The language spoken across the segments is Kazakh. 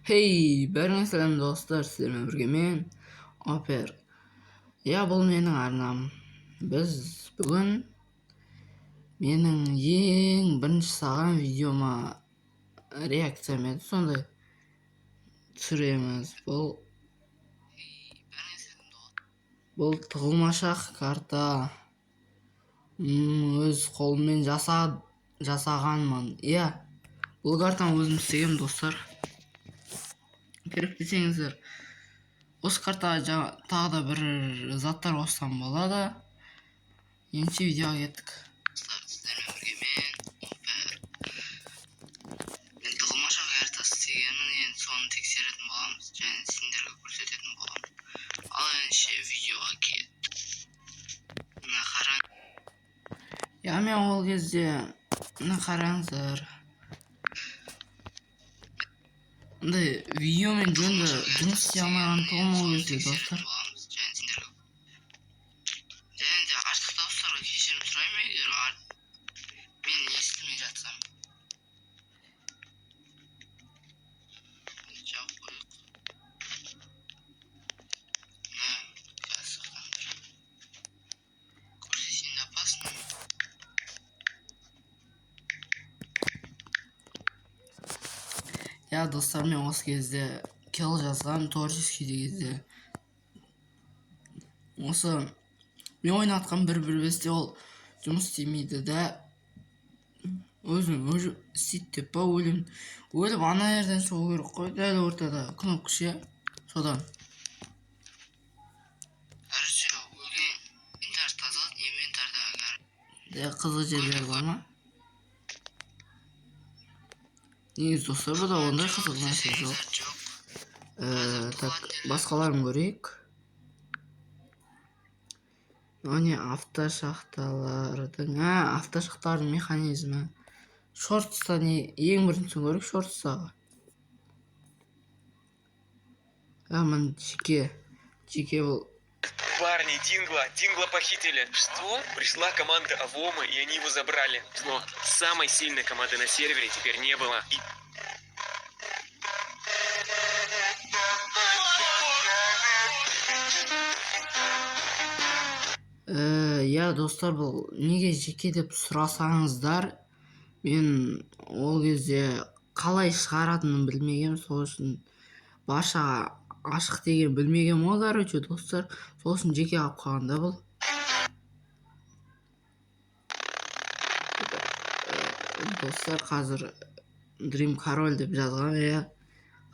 Hey, бәріңе сәлем достар, сіздермен бірге мен Опер. Бұл менің арнам. Біз бүгін менің ең бірінші салған видеома реакциямен сондай түсіреміз. Бұл тығылмашақ карта. Өз қолыммен жасағанмын. Бұл картаны өзім істегем достар. Керек десеңіздер, осы картаға тағы да бір заттар қоссам болады. Ендеше видеоға кеттік. Сіздермен бірге мен Опер. Мен тығылмашақ карта істегенмін, енді соны тексеретін боламыз және сендерге көрсететін боламын. Ал ендеше видеоға кеттік. Мына қараң. Мен ол кезде мына қараңыздар. Видеомен жөнді жұмыс істей алмаған тұғым ол кезде достар. Және де артық дауыстарға кешірім сұраймын, егер мен естімей жатсам. Жауып қойық. Көрсесен де опасно. Достар, мен осы кезде кел жазған, творческий кезде. Осы мен ойнатқан 1.1.5-те ол жұмыс істемейді да. Өзім істейді деп па өліп ана жерден шығу керек қой, дәл ортада кнопка ше. Содан өлген инвентарь тазалады, инвентарда қызыл жерлер бар ма? Негізі достар, бұда ондай қызық нәрсе жоқ. Басқаларын көрейік. Автошақтардың механизмі. Шортста ең біріншісін көрейік, шортстағы. Мен жеке бұл. Парни, Дингла похитили. Что? Пришла команда Авома, и они его забрали. Но самой сильной команды на сервере теперь не было. Достар, бұл неге жеке деп сұрасаңыздар, мен ол кезде қалай шығаратынын білмегем, сол үшін баршаға ашық деген білмегем ол, достар. Сол үшін жеке алып қалғанда бұл. Достар, қазір Dream Король деп жазған,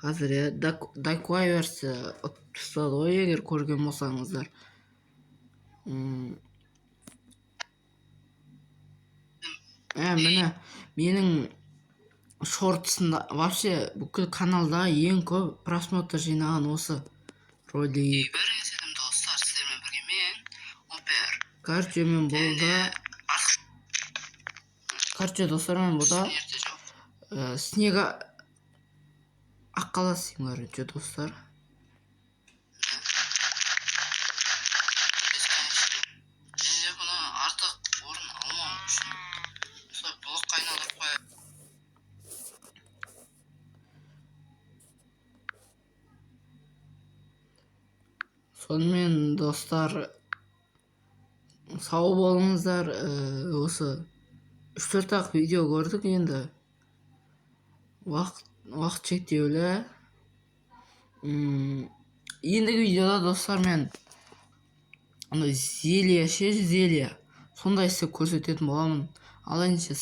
қазір Дайкуай версия ұтыстады ғой, егер көрген болсаңыздар. Міне менің шортысында вообще бүкіл каналда ең көп просмотр жинаған осы ролик. Бәріңе сәлем достар, сіздермен бірге мен Опер. Короче, достар, мен бұда снега аққаласың, короче, достар. Сонымен достар, сау болыңыздар. Осы 3-4 видео көрдік, енді уақыт шектеулі. Ендігі видеода достар, мен зелье сондай істеп көрсететін боламын. Ал ендеше